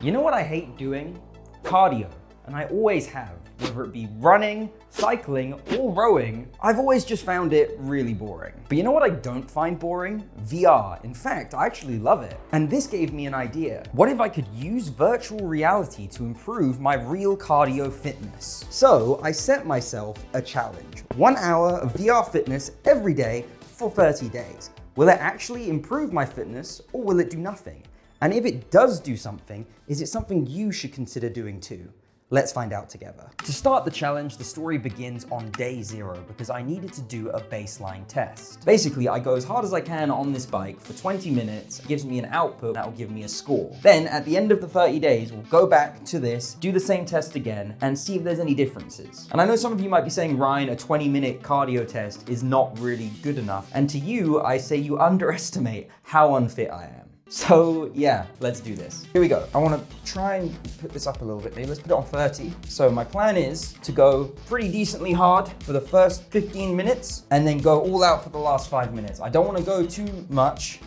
You know what I hate doing? Cardio. And I always have. Whether it be running, cycling, or rowing, I've always just found it really boring. But you know what I don't find boring? VR. In fact, I actually love it. And this gave me an idea. What if I could use virtual reality to improve my real cardio fitness? So I set myself a challenge. 1 hour of VR fitness every day for 30 days. Will it actually improve my fitness, or will it do nothing? And if it does do something, is it something you should consider doing too? Let's find out together. To start the challenge, the story begins on day 0 because I needed to do a baseline test. Basically, I go as hard as I can on this bike for 20 minutes, it gives me an output that will give me a score. Then at the end of the 30 days, we'll go back to this, do the same test again, and see if there's any differences. And I know some of you might be saying, Ryan, a 20-minute cardio test is not really good enough. And to you, I say you underestimate how unfit I am. So yeah, let's do this. Here we go. I want to try and put this up a little bit. Let's put it on 30. So my plan is to go pretty decently hard for the first 15 minutes and then go all out for the last 5 minutes. I don't want to go too much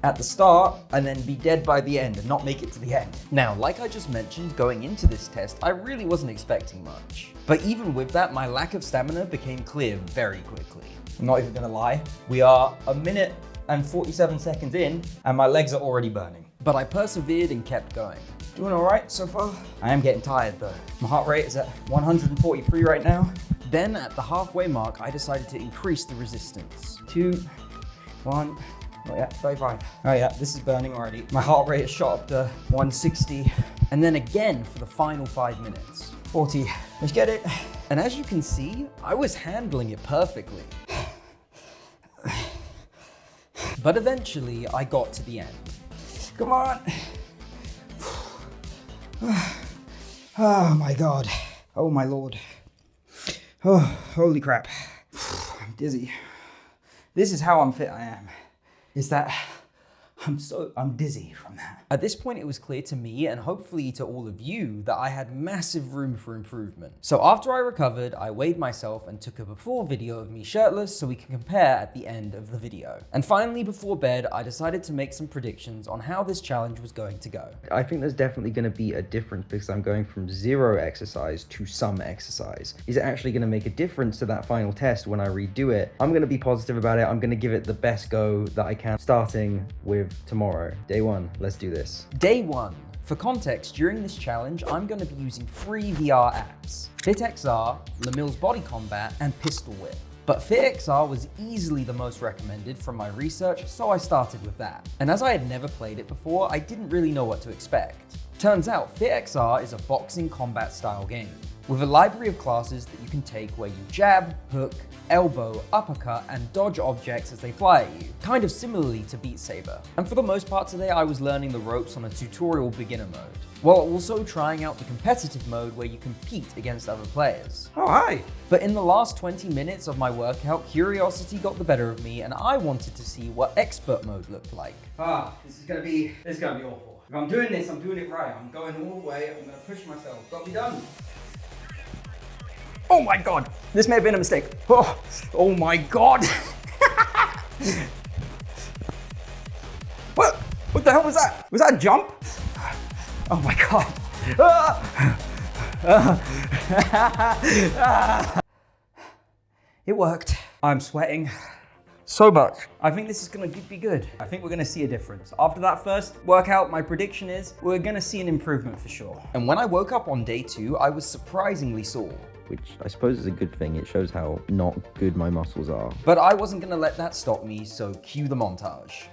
at the start and then be dead by the end and not make it to the end. Now, like I just mentioned, going into this test, I really wasn't expecting much. But even with that, my lack of stamina became clear very quickly. I'm not even gonna lie. We are a minute and 47 seconds in, and my legs are already burning. But I persevered and kept going. Doing all right so far. I am getting tired though. My heart rate is at 143 right now. Then at the halfway mark, I decided to increase the resistance. 2, 1, oh yeah, 35. Oh yeah, this is burning already. My heart rate has shot up to 160. And then again for the final 5 minutes. 40, let's get it. And as you can see, I was handling it perfectly. But eventually, I got to the end. Come on. Oh my God. Oh my Lord. Oh, holy crap. I'm dizzy. This is how unfit I am. Is that I'm dizzy from that. At this point, it was clear to me and hopefully to all of you that I had massive room for improvement. So after I recovered, I weighed myself and took a before video of me shirtless so we can compare at the end of the video. And finally, before bed, I decided to make some predictions on how this challenge was going to go. I think there's definitely going to be a difference because I'm going from 0 exercise to some exercise. Is it actually going to make a difference to that final test when I redo it? I'm going to be positive about it. I'm going to give it the best go that I can, starting with tomorrow, day 1. Let's do this. Day 1. For context, during this challenge, I'm going to be using 3 VR apps: FitXR, Lamille's Body Combat, and Pistol Whip. But FitXR was easily the most recommended from my research, so I started with that. And as I had never played it before, I didn't really know what to expect. Turns out, FitXR is a boxing combat style game, with a library of classes that you can take where you jab, hook, elbow, uppercut, and dodge objects as they fly at you, kind of similarly to Beat Saber. And for the most part today, I was learning the ropes on a tutorial beginner mode, while also trying out the competitive mode where you compete against other players. Oh, hi. But in the last 20 minutes of my workout, curiosity got the better of me and I wanted to see what expert mode looked like. This is gonna be awful. If I'm doing this, I'm doing it right. I'm going all the way, I'm gonna push myself. Got me done. Oh my God, this may have been a mistake. Oh my God. What the hell was that? Was that a jump? Oh my God. It worked. I'm sweating so much. I think this is gonna be good. I think we're gonna see a difference. After that first workout, my prediction is we're gonna see an improvement for sure. And when I woke up on day 2, I was surprisingly sore. Which I suppose is a good thing. It shows how not good my muscles are. But I wasn't gonna let that stop me, so cue the montage.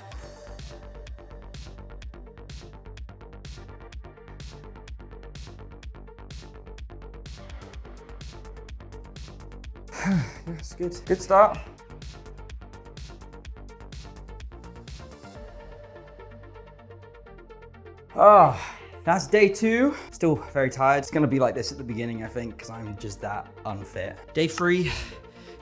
That's good. Good start. That's day 2. Still very tired. It's gonna be like this at the beginning, I think, because I'm just that unfit. Day 3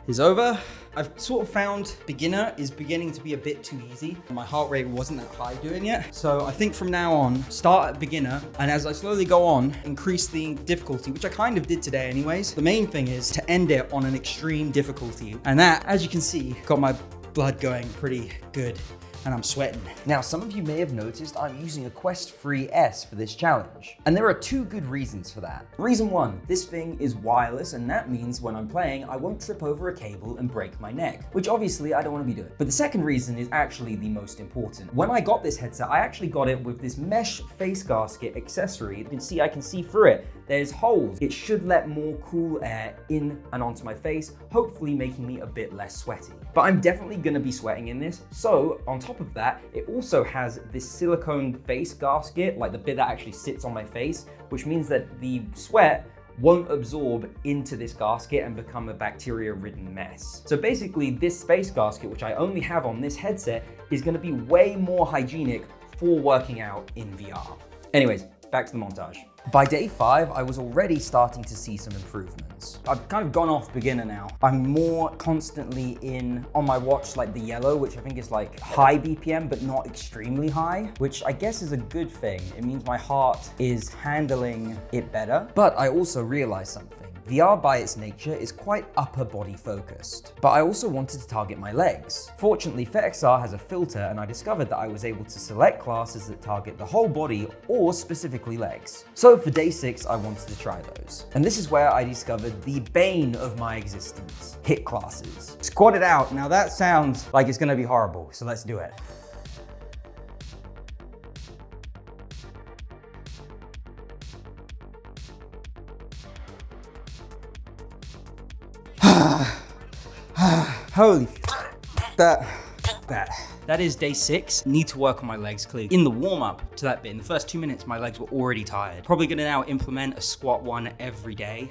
is over. I've sort of found beginner is beginning to be a bit too easy. My heart rate wasn't that high doing it. So I think from now on, start at beginner, and as I slowly go on, increase the difficulty, which I kind of did today anyways. The main thing is to end it on an extreme difficulty. And that, as you can see, got my blood going pretty good. and I'm sweating. Now, some of you may have noticed I'm using a Quest 3S for this challenge, and there are two good reasons for that. Reason one, this thing is wireless, and that means when I'm playing, I won't trip over a cable and break my neck, which obviously I don't want to be doing. But the second reason is actually the most important. When I got this headset, I actually got it with this mesh face gasket accessory. You can see I can see through it. There's holes. It should let more cool air in and onto my face, hopefully making me a bit less sweaty. But I'm definitely gonna be sweating in this. So on top of that, it also has this silicone face gasket, like the bit that actually sits on my face, which means that the sweat won't absorb into this gasket and become a bacteria-ridden mess. So basically, this face gasket, which I only have on this headset, is gonna be way more hygienic for working out in VR. Anyways, back to the montage. By day 5, I was already starting to see some improvements. I've kind of gone off beginner now. I'm more constantly in, on my watch, like the yellow, which I think is like high BPM, but not extremely high, which I guess is a good thing. It means my heart is handling it better. But I also realized something. VR by its nature is quite upper body focused, but I also wanted to target my legs. Fortunately, FetXR has a filter, and I discovered that I was able to select classes that target the whole body or specifically legs. So for day 6, I wanted to try those. And this is where I discovered the bane of my existence, hit classes. Squat it out. Now that sounds like it's gonna be horrible, so let's do it. Holy that is day 6. Need to work on my legs clearly. In the warm-up to that bit, in the first 2 minutes, my legs were already tired. Probably gonna now implement a squat one every day.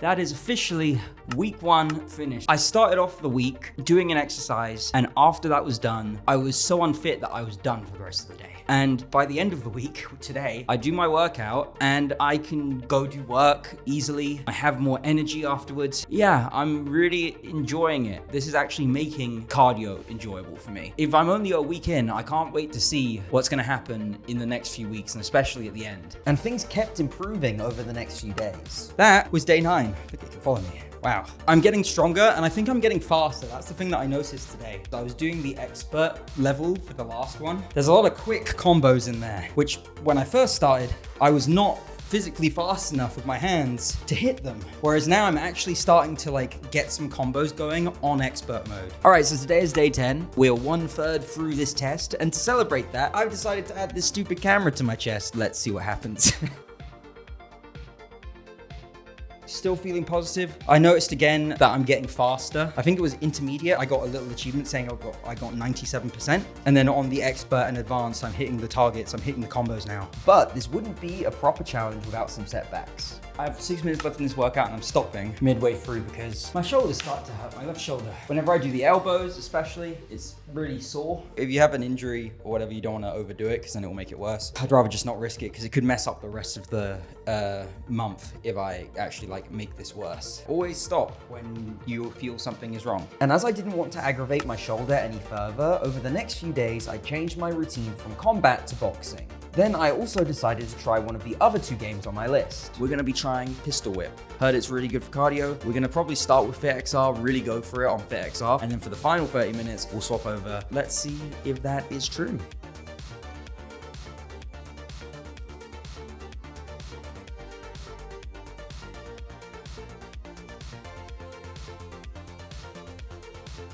That is officially week 1 finished. I started off the week doing an exercise, and after that was done, I was so unfit that I was done for the rest of the day. And by the end of the week, today, I do my workout and I can go do work easily. I have more energy afterwards. Yeah, I'm really enjoying it. This is actually making cardio enjoyable for me. If I'm only a week in, I can't wait to see what's gonna happen in the next few weeks, and especially at the end. And things kept improving over the next few days. That was day 9. Look, you can follow me. Wow. I'm getting stronger, and I think I'm getting faster. That's the thing that I noticed today. I was doing the expert level for the last one. There's a lot of quick combos in there, which when I first started, I was not physically fast enough with my hands to hit them. Whereas now I'm actually starting to like get some combos going on expert mode. All right, so today is day 10. We're 1/3 through this test, and to celebrate that, I've decided to add this stupid camera to my chest. Let's see what happens. Still feeling positive. I noticed again that I'm getting faster. I think it was intermediate. I got a little achievement saying I got 97%. And then on the expert and advanced, I'm hitting the targets. I'm hitting the combos now. But this wouldn't be a proper challenge without some setbacks. I have 6 minutes left in this workout, and I'm stopping midway through because my shoulders start to hurt, my left shoulder. Whenever I do the elbows especially, it's really sore. If you have an injury or whatever, you don't want to overdo it because then it will make it worse. I'd rather just not risk it because it could mess up the rest of the month if I actually like make this worse. Always stop when you feel something is wrong. And as I didn't want to aggravate my shoulder any further, over the next few days, I changed my routine from combat to boxing. Then I also decided to try one of the other 2 games on my list. We're gonna be trying Pistol Whip. Heard it's really good for cardio. We're gonna probably start with FitXR, really go for it on FitXR. And then for the final 30 minutes, we'll swap over. Let's see if that is true.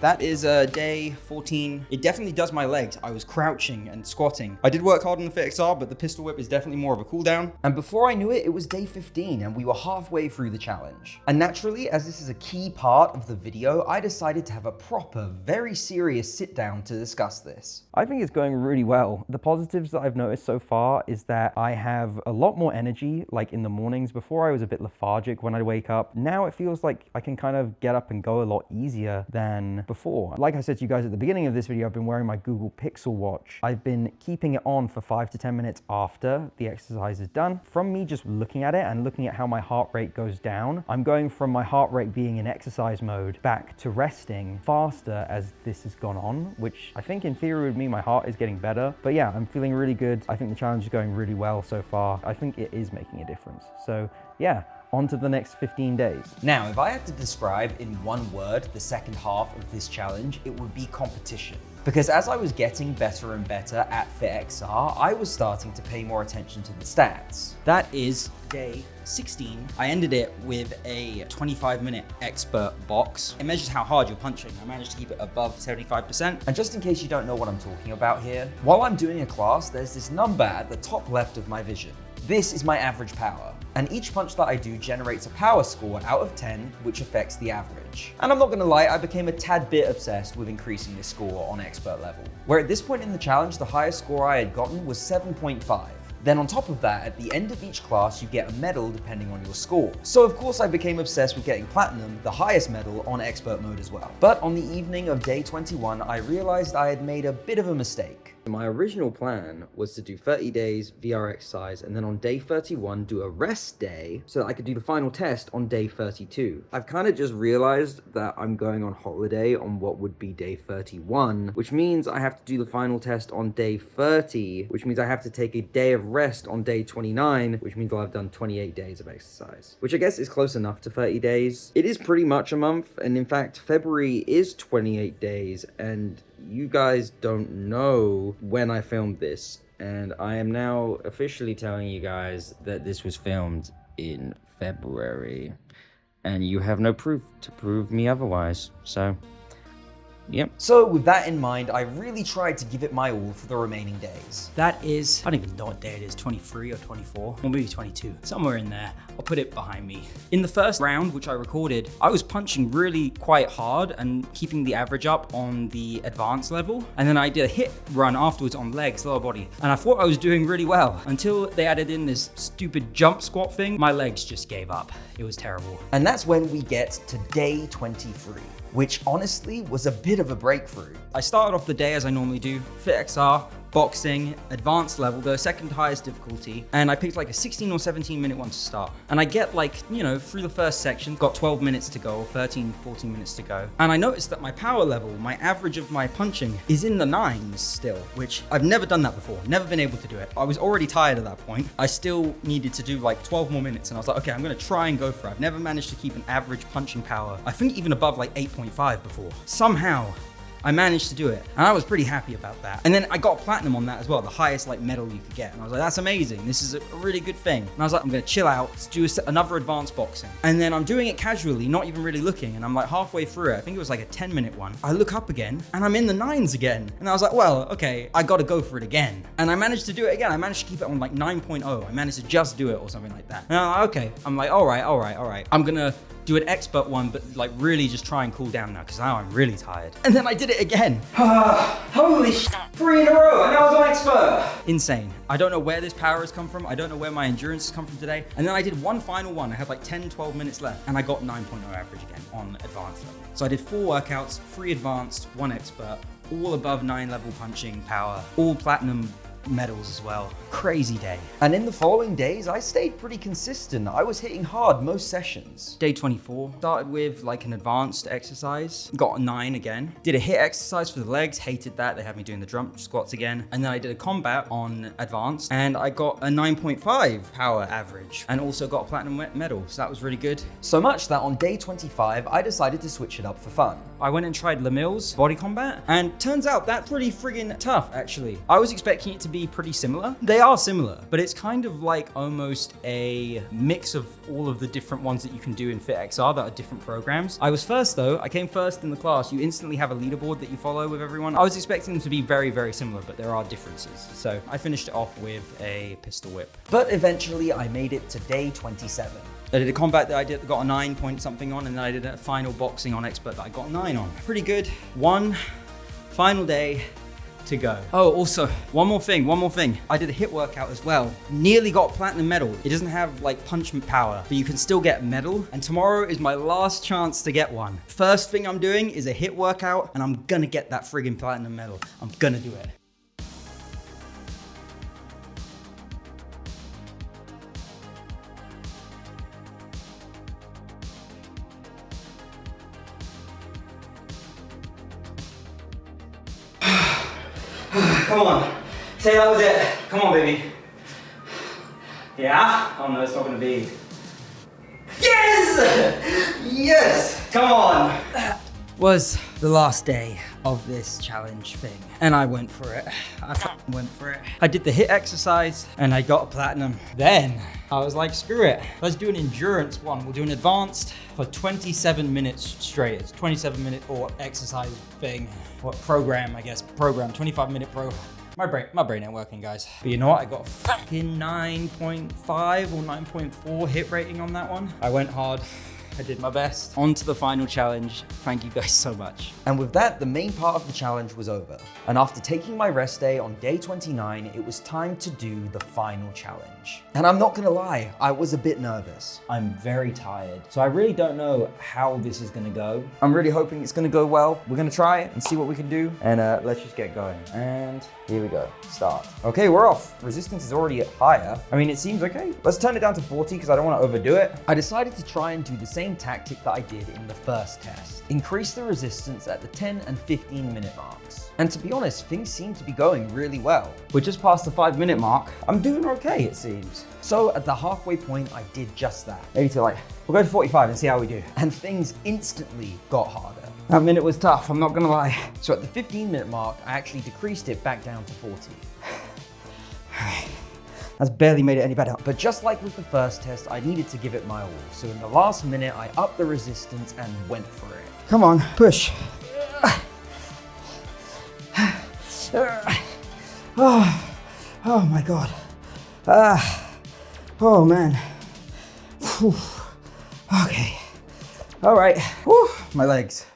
That is day 14. It definitely does my legs. I was crouching and squatting. I did work hard on the FitXR, but the pistol whip is definitely more of a cool down. And before I knew it, it was day 15 and we were halfway through the challenge. And naturally, as this is a key part of the video, I decided to have a proper, very serious sit down to discuss this. I think it's going really well. The positives that I've noticed so far is that I have a lot more energy, like in the mornings. Before I was a bit lethargic when I wake up. Now it feels like I can kind of get up and go a lot easier than before. Like I said to you guys at the beginning of this video, I've been wearing my Google Pixel watch. I've been keeping it on for 5 to 10 minutes after the exercise is done. From me just looking at it and looking at how my heart rate goes down, I'm going from my heart rate being in exercise mode back to resting faster as this has gone on, which I think in theory would mean my heart is getting better. But yeah, I'm feeling really good. I think the challenge is going really well so far. I think it is making a difference. So yeah, on to the next 15 days. Now, if I had to describe in one word the second half of this challenge, it would be competition. Because as I was getting better and better at FitXR, I was starting to pay more attention to the stats. That is day 16. I ended it with a 25-minute expert box. It measures how hard you're punching. I managed to keep it above 75%. And just in case you don't know what I'm talking about here, while I'm doing a class, there's this number at the top left of my vision. This is my average power, and each punch that I do generates a power score out of 10, which affects the average. And I'm not gonna lie, I became a tad bit obsessed with increasing this score on expert level, where at this point in the challenge, the highest score I had gotten was 7.5. Then on top of that, at the end of each class, you get a medal depending on your score. So of course I became obsessed with getting platinum, the highest medal, on expert mode as well. But on the evening of day 21, I realized I had made a bit of a mistake. My original plan was to do 30 days VR exercise and then on day 31 do a rest day so that I could do the final test on day 32. I've kind of just realized that I'm going on holiday on what would be day 31, which means I have to do the final test on day 30, which means I have to take a day of rest on day 29, which means I'll have done 28 days of exercise, which I guess is close enough to 30 days. It is pretty much a month, and in fact, February is 28 days, and you guys don't know when I filmed this, and I am now officially telling you guys that this was filmed in February, and you have no proof to prove me otherwise, so yep. So with that in mind, I really tried to give it my all for the remaining days. That is, I don't even know what day it is, 23 or 24, or maybe 22, somewhere in there. I'll put it behind me. In the first round, which I recorded, I was punching really quite hard and keeping the average up on the advanced level. And then I did a hit run afterwards on legs, lower body. And I thought I was doing really well until they added in this stupid jump squat thing. My legs just gave up. It was terrible. And that's when we get to day 23. Which honestly was a bit of a breakthrough. I started off the day as I normally do, FitXR, boxing, advanced level, the second highest difficulty, and I picked like a 16 or 17 minute one to start. And I get like, through the first section, got 12 minutes to go, or 13, 14 minutes to go. And I noticed that my power level, my average of my punching, is in the 9s still, which I've never done that before, never been able to do it. I was already tired at that point. I still needed to do like 12 more minutes, and I was like, okay, I'm gonna try and go for it. I've never managed to keep an average punching power, I think even above like 8.5 before. Somehow, I managed to do it, and I was pretty happy about that. And then I got platinum on that as well, the highest like medal you could get. And I was like, that's amazing. This is a really good thing. And I was like, I'm gonna chill out, do another advanced boxing. And then I'm doing it casually, not even really looking. And I'm like halfway through it. I think it was like a 10-minute one. I look up again, and I'm in the 9s again. And I was like, well, okay, I gotta go for it again. And I managed to do it again. I managed to keep it on like 9.0. I managed to just do it or something like that. And I'm like, okay. I'm like, all right. I'm gonna do an expert one, but like really just try and cool down now, because now I'm really tired. And then I did it again. Holy shit, 3 in a row, and I was on expert. Insane. I don't know where this power has come from. I don't know where my endurance has come from today. And then I did one final one. I had like 10, 12 minutes left, and I got 9.0 average again on advanced level. So I did 4 workouts, 3 advanced, 1 expert, all above 9 level punching power, all platinum medals as well. Crazy day. And in the following days, I stayed pretty consistent. I was hitting hard most sessions. Day 24, started with like an advanced exercise, got a 9 again. Did a hit exercise for the legs, hated that. They had me doing the jump squats again. And then I did a combat on advanced, and I got a 9.5 power average, and also got a platinum medal. So that was really good. So much that on day 25, I decided to switch it up for fun. I went and tried Lemil's body combat, and turns out that's pretty friggin' tough, actually. I was expecting it to be pretty similar. They are similar, but it's kind of like almost a mix of all of the different ones that you can do in FitXR that are different programs. I was first though. I came first in the class. You instantly have a leaderboard that you follow with everyone. I was expecting them to be very, very similar, but there are differences. So I finished it off with a pistol whip. But eventually I made it to day 27. I did a combat that I got a 9 point something on, and then I did a final boxing on expert that I got a 9 on. Pretty good. One final day to go. Oh, also, one more thing. I did a hit workout as well. Nearly got platinum medal. It doesn't have like punch power, but you can still get medal. And tomorrow is my last chance to get one. First thing I'm doing is a hit workout, and I'm gonna get that friggin' platinum medal. I'm gonna do it. Come on, say that was it. Come on, baby. Yeah? Oh no, it's not gonna be. Yes! Yes! Come on! That was the last day of this challenge thing, and I went for it. I went for it. I did the HIIT exercise, and I got a platinum. Then I was like, screw it. Let's do an endurance one. We'll do an advanced for 27 minutes straight. It's 27-minute or exercise thing. What program, I guess. Program, 25-minute program. My brain ain't working, guys. But you know what? I got a fucking 9.5 or 9.4 hit rating on that one. I went hard. I did my best. On to the final challenge. Thank you guys so much. And with that, the main part of the challenge was over. And after taking my rest day on day 29, it was time to do the final challenge. And I'm not gonna lie, I was a bit nervous. I'm very tired. So I really don't know how this is gonna go. I'm really hoping it's gonna go well. We're gonna try it and see what we can do. And let's just get going. And here we go, start. Okay, we're off. Resistance is already higher. I mean, it seems okay. Let's turn it down to 40 because I don't wanna overdo it. I decided to try and do the same tactic that I did in the first test. Increase the resistance at the 10 and 15-minute marks. And to be honest, things seem to be going really well. We're just past the 5-minute mark. I'm doing okay, it seems. So at the halfway point, I did just that. Maybe to we'll go to 45 and see how we do. And things instantly got harder. That minute was tough, I'm not gonna lie. So at the 15-minute mark, I actually decreased it back down to 40. That's barely made it any better. But just like with the first test, I needed to give it my all. So in the last minute, I upped the resistance and went for it. Come on, push. Oh my God. Oh man. Whew. Okay. All right. Whew. My legs.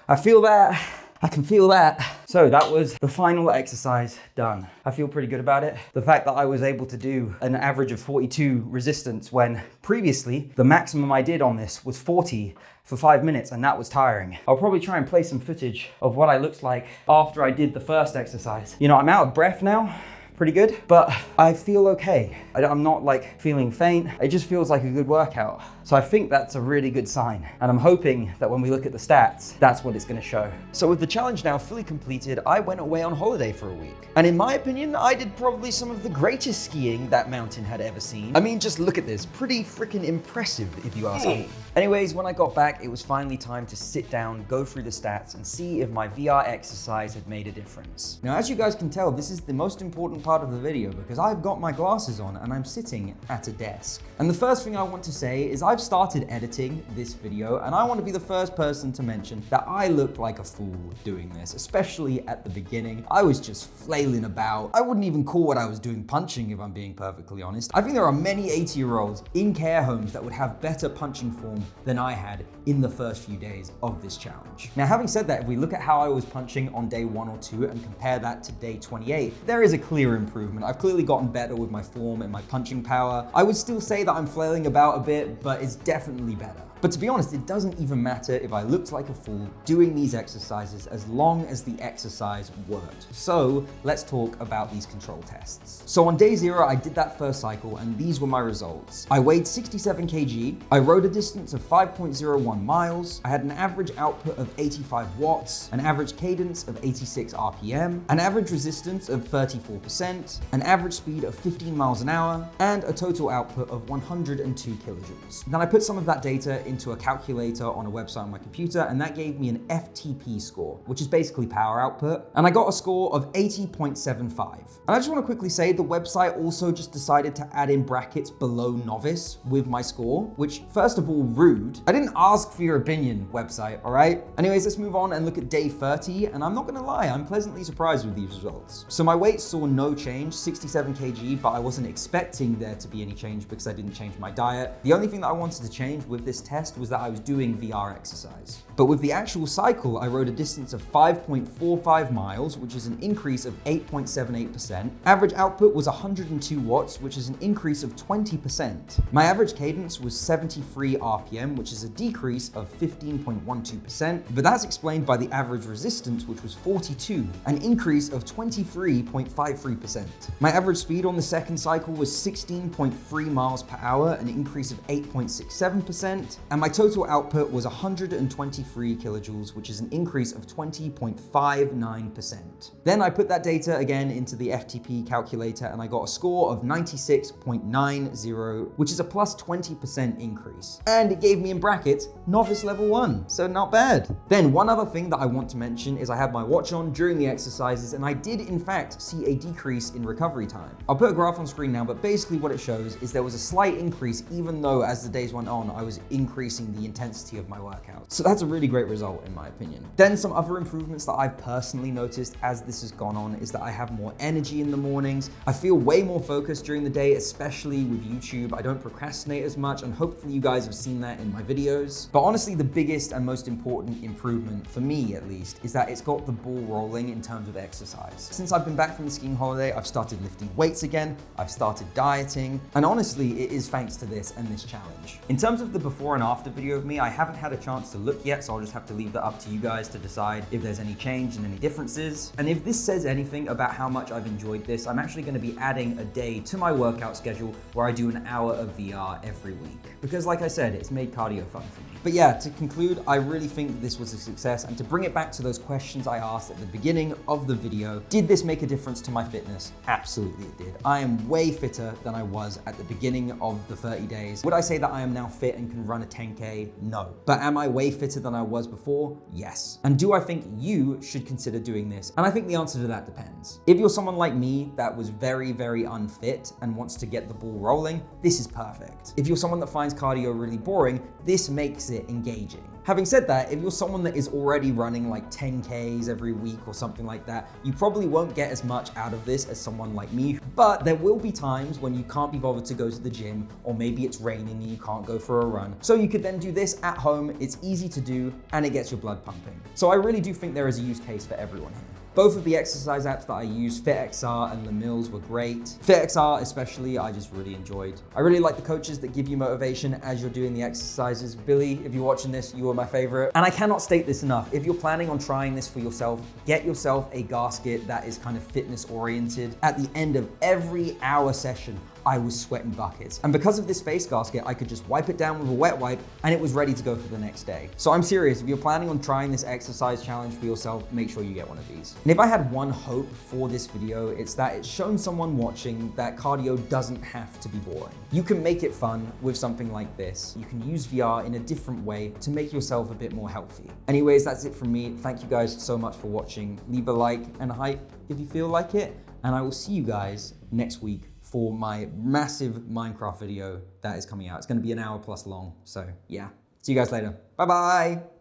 I feel that. I can feel that. So that was the final exercise done. I feel pretty good about it. The fact that I was able to do an average of 42 resistance when previously the maximum I did on this was 40 for 5 minutes, and that was tiring. I'll probably try and play some footage of what I looked like after I did the first exercise. You know, I'm out of breath now. Pretty good, but I feel okay. I'm not feeling faint. It just feels like a good workout. So I think that's a really good sign. And I'm hoping that when we look at the stats, that's what it's gonna show. So with the challenge now fully completed, I went away on holiday for a week. And in my opinion, I did probably some of the greatest skiing that mountain had ever seen. I mean, just look at this. Pretty freaking impressive, if you ask me. Anyways, when I got back, it was finally time to sit down, go through the stats, and see if my VR exercise had made a difference. Now, as you guys can tell, this is the most important part of the video because I've got my glasses on and I'm sitting at a desk. And the first thing I want to say is I've started editing this video and I want to be the first person to mention that I looked like a fool doing this, especially at the beginning. I was just flailing about. I wouldn't even call what I was doing punching, if I'm being perfectly honest. I think there are many 80-year-olds in care homes that would have better punching form than I had in the first few days of this challenge. Now, having said that, if we look at how I was punching on day 1 or 2 and compare that to day 28, there is a clear improvement. I've clearly gotten better with my form and my punching power. I would still say that I'm flailing about a bit, but it's definitely better. But to be honest, it doesn't even matter if I looked like a fool doing these exercises as long as the exercise worked. So let's talk about these control tests. So on day 0, I did that first cycle and these were my results. I weighed 67 kg. I rode a distance of 5.01 miles. I had an average output of 85 watts, an average cadence of 86 RPM, an average resistance of 34%, an average speed of 15 miles an hour, and a total output of 102 kilojoules. Then I put some of that data into a calculator on a website on my computer, and that gave me an FTP score, which is basically power output, and I got a score of 80.75. And I just want to quickly say the website also just decided to add in brackets below novice with my score, which first of all, rude. I didn't ask for your opinion, website, all right? Anyways, let's move on and look at day 30, and I'm not gonna lie, I'm pleasantly surprised with these results. So my weight saw no change, 67 kg, but I wasn't expecting there to be any change because I didn't change my diet. The only thing that I wanted to change with this test was that I was doing VR exercise. But with the actual cycle, I rode a distance of 5.45 miles, which is an increase of 8.78%. Average output was 102 watts, which is an increase of 20%. My average cadence was 73 RPM, which is a decrease of 15.12%, but that's explained by the average resistance, which was 42, an increase of 23.53%. My average speed on the second cycle was 16.3 miles per hour, an increase of 8.67%. And my total output was 123 kilojoules, which is an increase of 20.59%. Then I put that data again into the FTP calculator and I got a score of 96.90, which is a plus 20% increase. And it gave me in brackets, novice level 1, so not bad. Then one other thing that I want to mention is I had my watch on during the exercises and I did in fact see a decrease in recovery time. I'll put a graph on screen now, but basically what it shows is there was a slight increase even though as the days went on, I was increasing the intensity of my workout. So that's a really great result in my opinion. Then some other improvements that I've personally noticed as this has gone on is that I have more energy in the mornings. I feel way more focused during the day, especially with YouTube. I don't procrastinate as much and hopefully you guys have seen that in my videos. But honestly, the biggest and most important improvement, for me at least, is that it's got the ball rolling in terms of exercise. Since I've been back from the skiing holiday, I've started lifting weights again, I've started dieting, and honestly, it is thanks to this and this challenge. In terms of the before and after video of me, I haven't had a chance to look yet, so I'll just have to leave that up to you guys to decide if there's any change and any differences. And if this says anything about how much I've enjoyed this, I'm actually gonna be adding a day to my workout schedule where I do an hour of VR every week. Because like I said, it's made cardio fun for me. But yeah, to conclude, I really think this was a success, and to bring it back to those questions I asked at the beginning of the video, did this make a difference to my fitness? Absolutely it did. I am way fitter than I was at the beginning of the 30 days. Would I say that I am now fit and can run a 10K? No. But am I way fitter than I was before? Yes. And do I think you should consider doing this? And I think the answer to that depends. If you're someone like me that was very, very unfit and wants to get the ball rolling, this is perfect. If you're someone that finds cardio really boring, this makes it engaging. Having said that, if you're someone that is already running like 10Ks every week or something like that, you probably won't get as much out of this as someone like me. But there will be times when you can't be bothered to go to the gym, or maybe it's raining and you can't go for a run. So you could then do this at home. It's easy to do and it gets your blood pumping. So I really do think there is a use case for everyone here. Both of the exercise apps that I use, FitXR and LeMills, were great. FitXR especially, I just really enjoyed. I really like the coaches that give you motivation as you're doing the exercises. Billy, if you're watching this, you are my favorite. And I cannot state this enough. If you're planning on trying this for yourself, get yourself a gasket that is kind of fitness oriented. At the end of every hour session, I was sweating buckets. And because of this face gasket, I could just wipe it down with a wet wipe and it was ready to go for the next day. So I'm serious, if you're planning on trying this exercise challenge for yourself, make sure you get one of these. And if I had one hope for this video, it's that it's shown someone watching that cardio doesn't have to be boring. You can make it fun with something like this. You can use VR in a different way to make yourself a bit more healthy. Anyways, that's it from me. Thank you guys so much for watching. Leave a like and a hype if you feel like it. And I will see you guys next week for my massive Minecraft video that is coming out. It's gonna be an hour plus long. So yeah, see you guys later. Bye-bye.